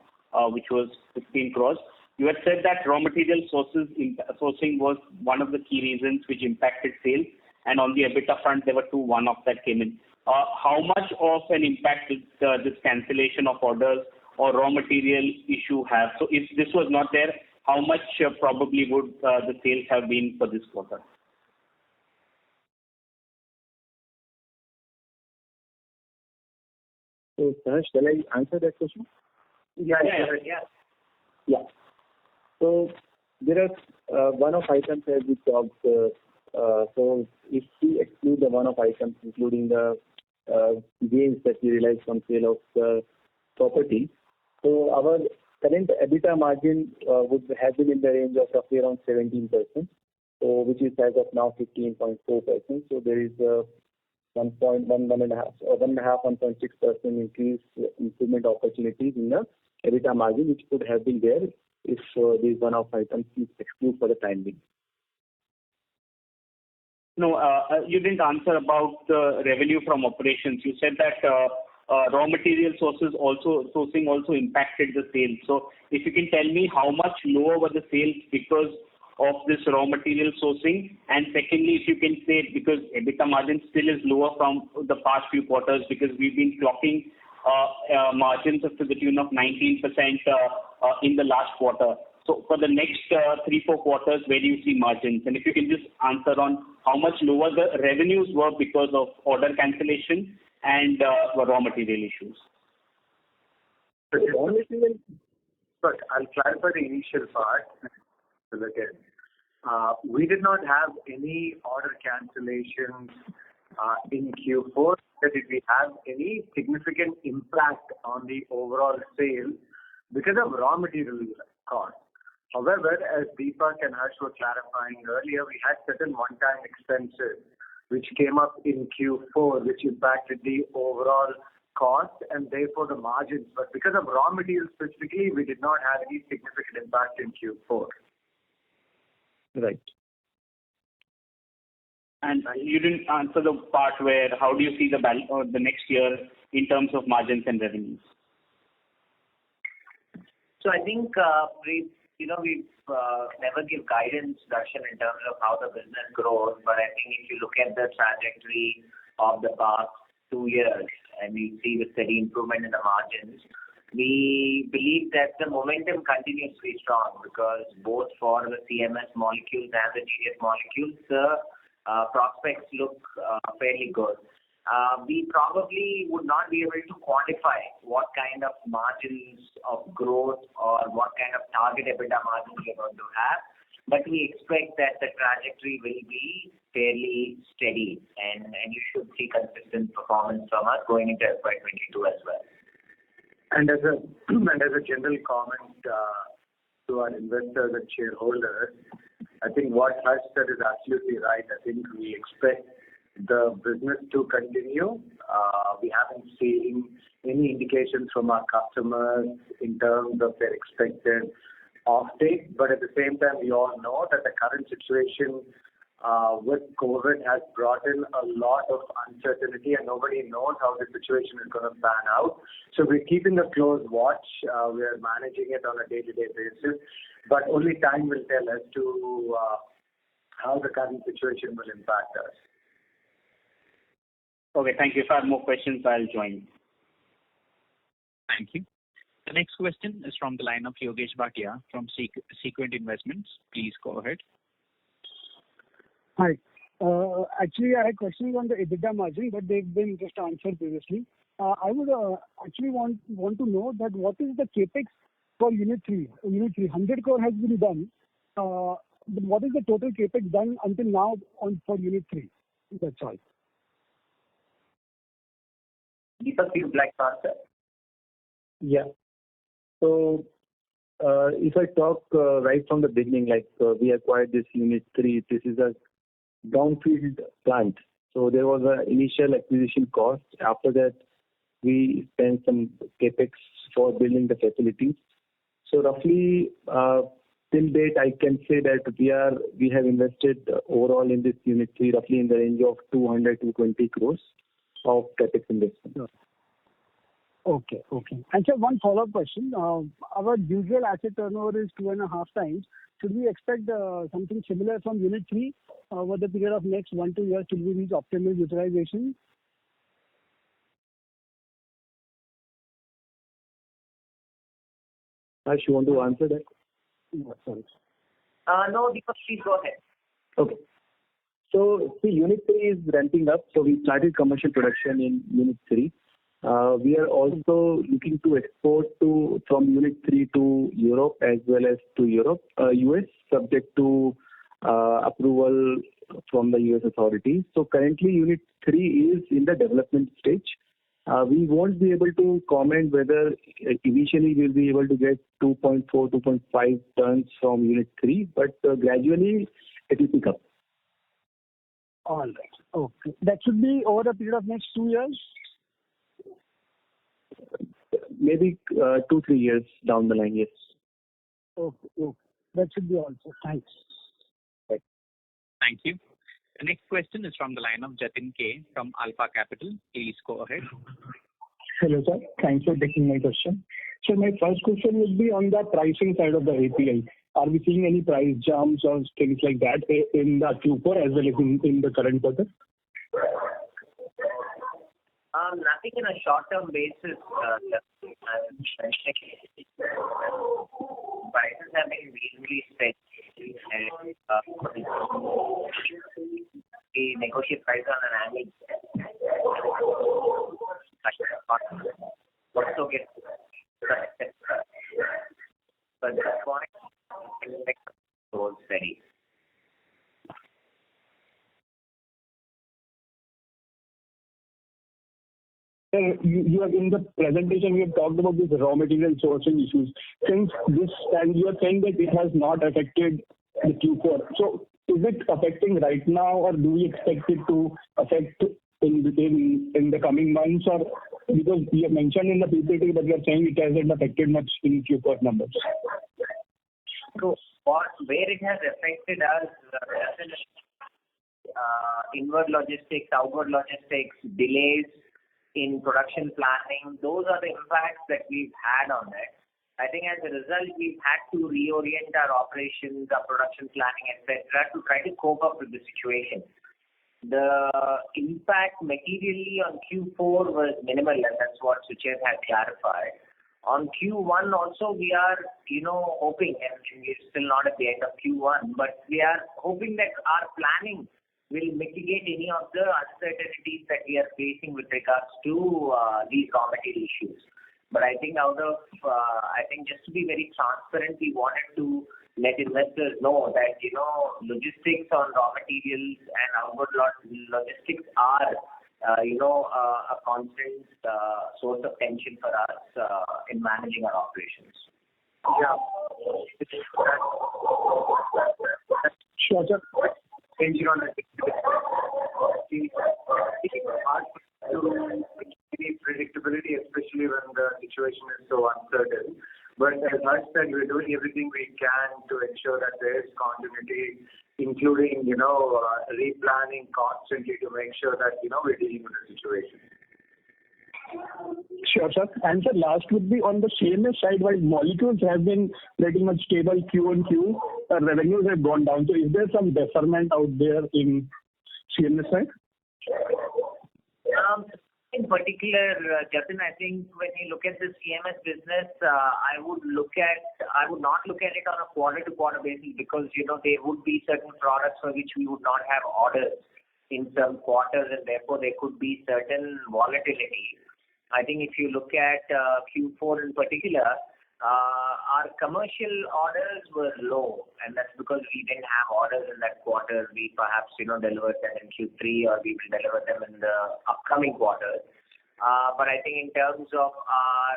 M: which was 15 crores. You had said that raw material sourcing was one of the key reasons which impacted sales. And on the EBITDA front, there were 2 one-offs that came in. How much of an impact did this cancellation of orders or raw material issue have? So if this was not there, how much probably would the sales have been for this quarter?
D: So, Saharsh, shall I answer that question?
C: Yeah.
D: So there are one-off items as we talked. So if we exclude the one-off items, including the gains that we realized from sale of the property, so our current EBITDA margin would have been in the range of roughly around 17%, so which is as of now 15.4%. So there is 1.6% increase improvement opportunities in the Ebitda margin, which could have been there if these one-off items is excluded for the time being.
M: No, you didn't answer about the revenue from operations. You said that raw material sourcing also impacted the sales. So if you can tell me how much lower were the sales because of this raw material sourcing, and secondly, if you can say, because Ebitda margin still is lower from the past few quarters because we've been clocking margins up to the tune of 19% in the last quarter. So for the next 3-4 quarters, where do you see margins? And if you can just answer on how much lower the revenues were because of order cancellation and raw material issues.
F: Raw material, but I'll clarify the initial part. Again, we did not have any order cancellations in Q4. That did we have any significant impact on the overall sales because of raw material cost. However, as Deepak and Harsh were clarifying earlier, we had certain one-time expenses which came up in Q4, which impacted the overall cost and therefore the margins. But because of raw materials specifically, we did not have any significant impact in Q4.
D: Right.
M: And you didn't answer the part where how do you see the next year in terms of margins and revenues?
C: So I think we've never give guidance, Darshan, in terms of how the business grows. But I think if you look at the trajectory of the past 2 years and we see the steady improvement in the margins, we believe that the momentum continues to be strong because both for the CMS molecules and the GDS molecules, the prospects look fairly good. We probably would not be able to quantify what kind of margins of growth or what kind of target Ebitda margins we are going to have, but we expect that the trajectory will be fairly steady and you should see consistent performance from us going into FY22 as well.
F: And as a general comment to our investors and shareholders, I think what Harsh said is absolutely right. I think we expect the business to continue. We haven't seen any indications from our customers in terms of their expected offtake, but at the same time, we all know that the current situation with COVID has brought in a lot of uncertainty and nobody knows how the situation is going to pan out. So we're keeping a close watch. We are managing it on a day-to-day basis, but only time will tell as to how the current situation will impact us.
M: Okay, thank you. If I have more questions, I'll join.
A: Thank you. The next question is from the line of Yogesh Bhatia from Sequent Investments. Please go ahead.
N: Hi. Actually, I had questions on the Ebitda margin, but they've been just answered previously. I would actually want to know that what is the capex for Unit 3? Unit 3, 100 crore has been done. But what is the total capex done until now for Unit 3? That's all.
C: Deepak, you would like to answer?
D: Yeah. So if I talk right from the beginning, like we acquired this Unit 3, this is a brownfield plant. So there was an initial acquisition cost. After that, we spent some capex for building the facilities. So roughly till date, I can say that we have invested overall in this Unit 3 roughly in the range of 200-220 crores of capex investment.
N: Okay. And so one follow-up question. Our usual asset turnover is 2.5 times. Should we expect something similar from Unit 3 over the period of next 1-2 years till we reach optimal utilization?
D: Harsh, you want to answer that?
N: Sorry.
C: No, Deepak, please go ahead.
D: Okay. So see, Unit 3 is ramping up. So we started commercial production in Unit 3. We are also looking to export from Unit 3 to Europe as well as to US, subject to approval from the US authorities. So currently, Unit 3 is in the development stage. We won't be able to comment whether initially we'll be able to get 2.4, 2.5 tons from Unit 3, but gradually it will pick up.
N: All right. Okay. That should be over a period of next 2 years?
K: Maybe 2-3 years down the line, yes.
N: Okay. Okay. That should be all, sir. Thanks.
K: Right.
A: Thank you. The next question is from the line of Jatin K from Alpha Capital. Please go ahead.
O: Hello, sir. Thanks for taking my question. So my first question would be on the pricing side of the API. Are we seeing any price jumps or things like that in the Q4 as well as in the current quarter?
C: Nothing in a short-term basis. Prices have been reasonably steady, and we negotiate price on an annual basis. Also get but at this point, it holds steady.
O: You have in the presentation, you have talked about this raw material sourcing issues. Since this, and you are saying that it has not affected the Q4. So is it affecting right now, or do we expect it to affect in the coming months? Or because you have mentioned in the PPT, but you are saying it hasn't affected much in Q4 numbers.
C: So where it has affected us, inward logistics, outward logistics, delays in production planning, those are the impacts that we've had on it. I think as a result, we've had to reorient our operations, our production planning, etc., to try to cope up with the situation. The impact materially on Q4 was minimal, and that's what Suchet had clarified. On Q1 also, we are, hoping, and we're still not at the end of Q1, but we are hoping that our planning will mitigate any of the uncertainties that we are facing with regards to these raw material issues. But I think just to be very transparent, we wanted to let investors know that, logistics on raw materials and outward logistics are, a constant source of tension for us in managing our operations.
O: Yeah. Sure, sir.
F: Changing on the hard to any predictability, especially when the situation is so uncertain. But as I said, we're doing everything we can to ensure that there is continuity, including, replanning constantly to make sure that, we're dealing with the situation.
O: Sure, sir. And sir, last would be on the CMS side, while molecules have been pretty much stable Q on Q, revenues have gone down. So is there some deferment out there in CMS side?
C: In particular, Jatin, I think when you look at the CMS business, I would not look at it on a quarter-to-quarter basis because, there would be certain products for which we would not have orders in some quarters, and therefore there could be certain volatility. I think if you look at Q4 in particular, our commercial orders were low, and that's because we didn't have orders in that quarter. We perhaps, delivered them in Q3, or we will deliver them in the upcoming quarters. But I think in terms of our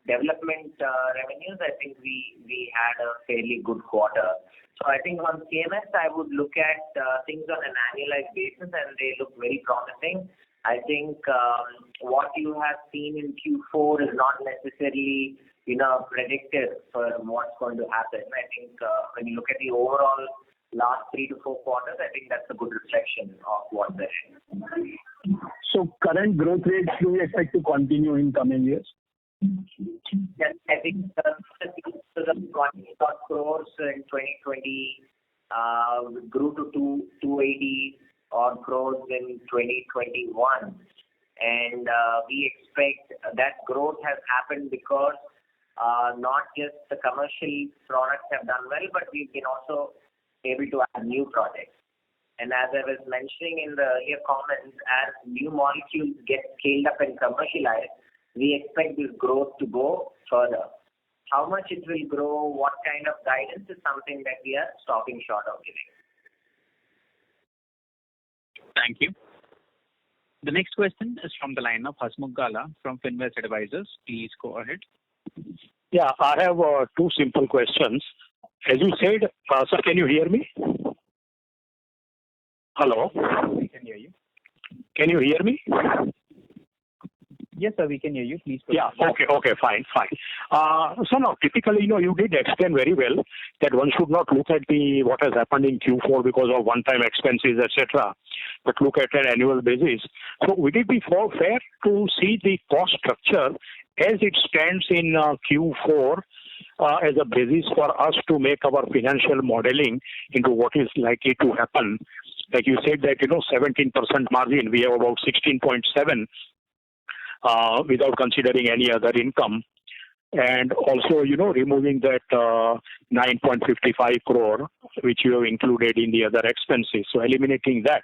C: development revenues, I think we had a fairly good quarter. So I think on CMS, I would look at things on an annualized basis, and they look very promising. I think what you have seen in Q4 is not necessarily, predictive for what's going to happen. I think when you look at the overall last 3 to 4 quarters, I think that's a good reflection of what there is.
O: So current growth rates, do we expect to continue in coming years?
C: Yes, I think the 20 crores in 2020 grew to 280 odd crores in 2021, and we expect that growth has happened because not just the commercial products have done well, but we've been also able to add new projects. And as I was mentioning in the earlier comments, as new molecules get scaled up and commercialized, we expect this growth to go further. How much it will grow, what kind of guidance is something that we are stopping short of giving.
A: Thank you. The next question is from the line of Hasmukh Gala from Finvest Advisors. Please go ahead.
P: Yeah, I have 2 simple questions. As you said, sir, can you hear me? Hello.
A: We can hear you.
P: Can you hear me?
A: Yes, sir, we can hear you. Please proceed.
P: Yeah. Okay. Fine. So now, typically, you did explain very well that one should not look at what has happened in Q4 because of one-time expenses, etc., but look at an annual basis. So would it be fair to see the cost structure as it stands in Q4 as a basis for us to make our financial modeling into what is likely to happen? Like you said that 17% margin, we have about 16.7. Without considering any other income, and also removing that 9.55 crore which you have included in the other expenses, so eliminating that,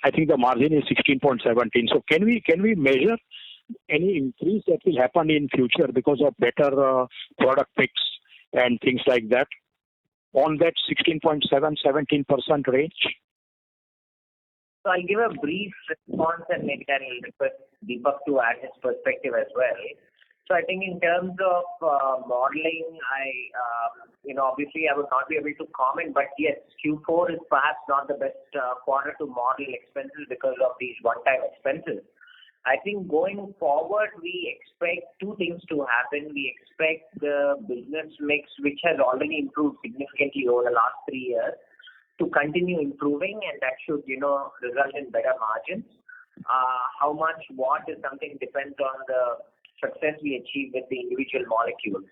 P: I think the margin is 16.17. So can we measure any increase that will happen in future because of better product mix and things like that on that 16.7-17% range?
C: So I'll give a brief response and maybe I'll request Deepak to add his perspective as well. So I think in terms of modeling, obviously I would not be able to comment, but yes, Q4 is perhaps not the best quarter to model expenses because of these one-time expenses. I think going forward, we expect two things to happen. We expect the business mix, which has already improved significantly over the last 3 years, to continue improving, and that should, result in better margins. How much, what is something depends on the success we achieve with the individual molecules.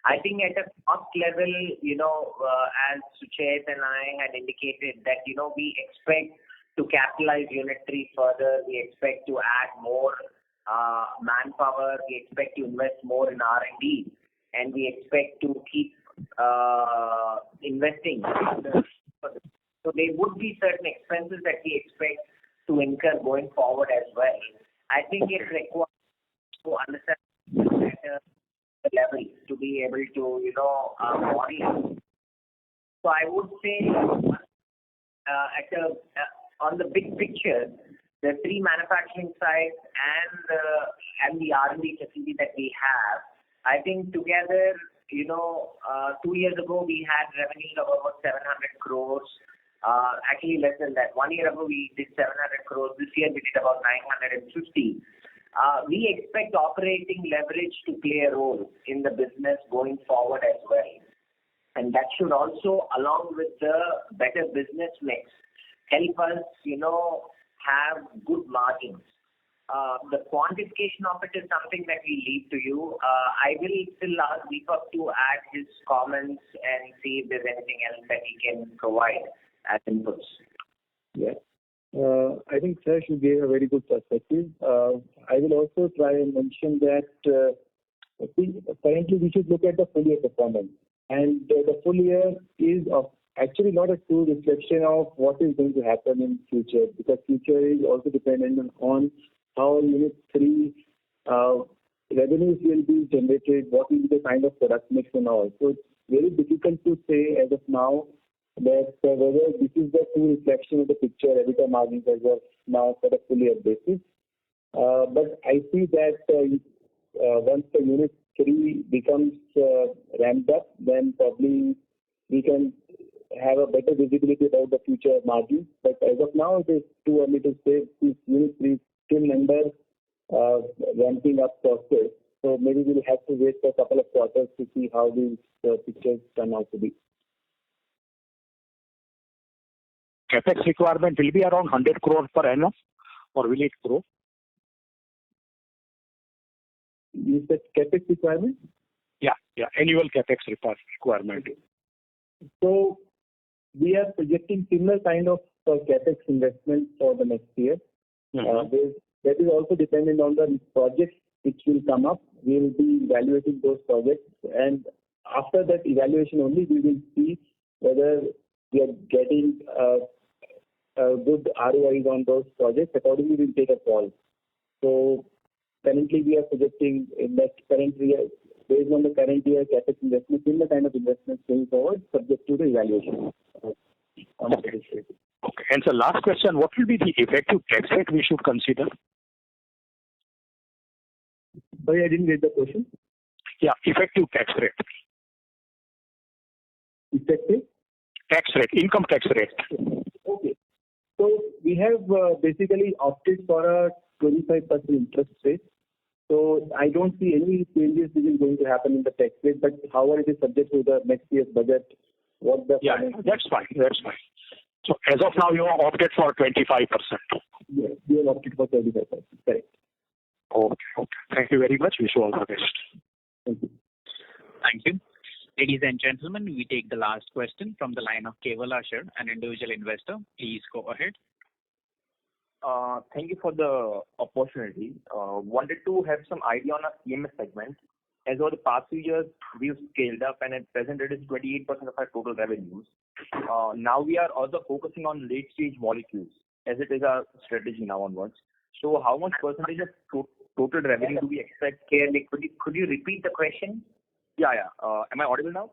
C: I think at a cost level, as Suchet and I had indicated that, we expect to capitalize Unit 3 further. We expect to add more manpower. We expect to invest more in R&D, and we expect to keep investing. So there would be certain expenses that we expect to incur going forward as well. I think it requires to understand better the level to be able to, model. So I would say on the big picture, the 3 manufacturing sites and the R&D facility that we have, I think together, 2 years ago we had revenues of about 700 crores. Actually less than that. 1 year ago we did 700 crores. This year we did about 950. We expect operating leverage to play a role in the business going forward as well. And that should also, along with the better business mix, help us, have good margins. The quantification of it is something that we leave to you. I will still ask Deepak to add his comments and see if there's anything else that he can provide as inputs.
D: Yes. I think Sash, you gave a very good perspective. I will also try and mention that currently we should look at the full year performance. And the full year is actually not a true reflection of what is going to happen in future, because future is also dependent on how Unit 3 revenues will be generated, what will be the kind of product mix and all. So it's very difficult to say as of now that whether this is the true reflection of the picture, Ebitda Margin as of now for the full year basis. But I see that once the Unit 3 becomes ramped up, then probably we can have a better visibility about the future margins. But as of now, it is too early to say if Unit 3 still under ramping up process. So maybe we'll have to wait for a couple of quarters to see how these pictures turn out to be.
P: CapEx requirement will be around 100 crore per annum, or will it grow?
D: You said CapEx requirement?
P: Yeah, annual CapEx requirement.
D: So we are projecting similar kind of CapEx investment for the next year. That is also dependent on the projects which will come up. We will be evaluating those projects, and after that evaluation only we will see whether we are getting good ROIs on those projects. Accordingly, we will take a call. So currently we are projecting in that current year, based on the current year CapEx investment, similar kind of investments going forward, subject to the evaluation.
P: Okay. And so last question, what will be the effective tax rate we should consider?
D: Sorry, I didn't get the question.
P: Yeah, effective tax rate.
D: Effective?
P: Tax rate, income tax rate.
D: Okay. So we have basically opted for a 25% interest rate. So I don't see any changes which is going to happen in the tax rate, but however it is subject to the next year's budget. What the
P: That's fine. So as of now, you have opted for 25%.
D: Yes, we have opted for 25%. Correct.
P: Okay. Thank you very much. Wish you all the best.
D: Thank you.
A: Thank you. Ladies and gentlemen, we take the last question from the line of Keval Asher, an individual investor. Please go ahead.
Q: Thank you for the opportunity. Wanted to have some idea on our CMS segment. As over the past few years, we've scaled up, and at present it is 28% of our total revenues. Now we are also focusing on late-stage molecules, as it is our strategy now onwards. So how much percentage of total revenue do we expect?
C: Could you repeat the question?
Q: Yeah. Am I audible now?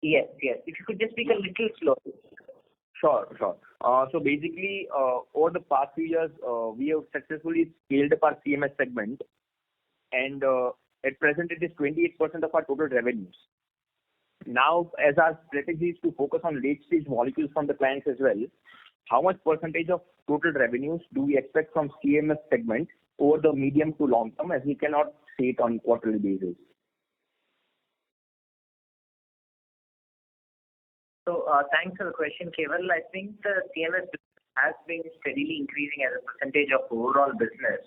C: Yes. If you could just speak a little slowly.
Q: Sure. So basically, over the past few years, we have successfully scaled up our CMS segment, and at present it is 28% of our total revenues. Now, as our strategy is to focus on late-stage molecules from the clients as well, how much percentage of total revenues do we expect from CMS segment over the medium to long term, as we cannot say it on quarterly basis?
C: So thanks for the question, Keval. I think the CMS has been steadily increasing as a percentage of overall business.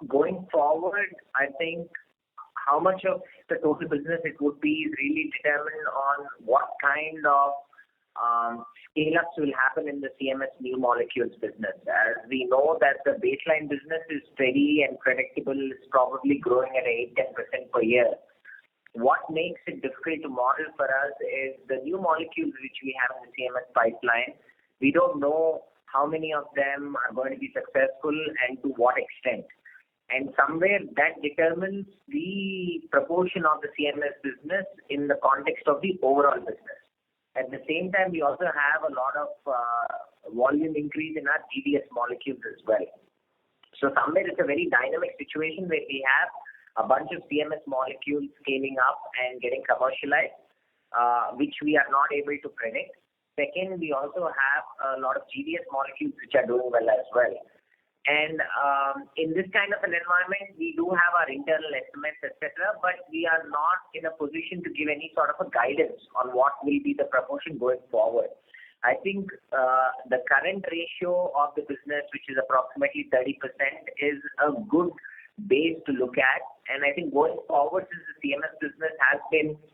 C: Going forward, I think how much of the total business it would be is really determined on what kind of scale-ups will happen in the CMS new molecules business. As we know that the baseline business is steady and predictable, it's probably growing at 8-10% per year. What makes it difficult to model for us is the new molecules which we have in the CMS pipeline. We don't know how many of them are going to be successful and to what extent. And somewhere that determines the proportion of the CMS business in the context of the overall business. At the same time, we also have a lot of volume increase in our GDS molecules as well. So somewhere it's a very dynamic situation where we have a bunch of CMS molecules scaling up and getting commercialized, which we are not able to predict. Second, we also have a lot of GDS molecules which are doing well as well. And in this kind of an environment, we do have our internal estimates, etc., but we are not in a position to give any sort of a guidance on what will be the proportion going forward. I think the current ratio of the business, which is approximately 30%, is a good base to look at. And I think going forward, since the CMS business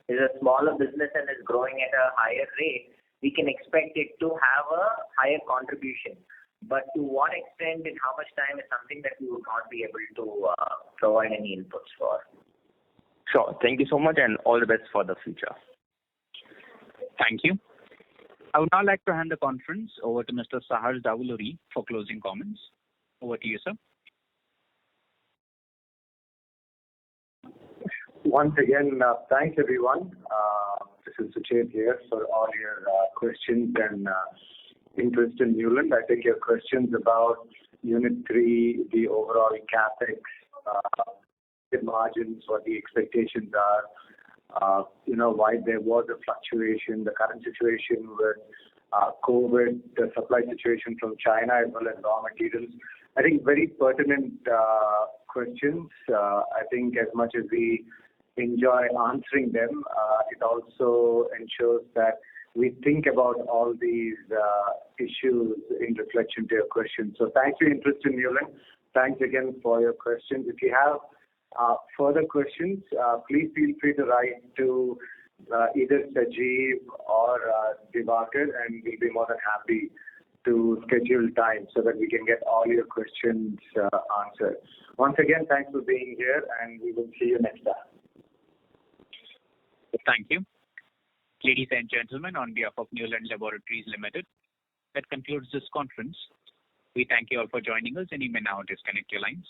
C: is a smaller business and is growing at a higher rate, we can expect it to have a higher contribution. But to what extent and how much time is something that we will not be able to provide any inputs for.
Q: Sure. Thank you so much, and all the best for the future.
A: Thank you. I would now like to hand the conference over to Mr. Sahaj Davuluri for closing comments. Over to you, sir.
F: Once again, thanks everyone. This is Suchet here for all your questions and interest in Neuland. I think your questions about Unit 3, the overall capex, the margins, what the expectations are, why there was a fluctuation, the current situation with COVID, the supply situation from China as well as raw materials. I think very pertinent questions. I think as much as we enjoy answering them, it also ensures that we think about all these issues in reflection to your questions. So thanks for your interest in Neuland. Thanks again for your questions. If you have further questions, please feel free to write to either Sajeev or Divakar, and we'll be more than happy to schedule time so that we can get all your questions answered. Once again, thanks for being here, and we will see you next time.
A: Thank you. Ladies and gentlemen, on behalf of Neuland Laboratories Limited, that concludes this conference. We thank you all for joining us, and you may now disconnect your lines.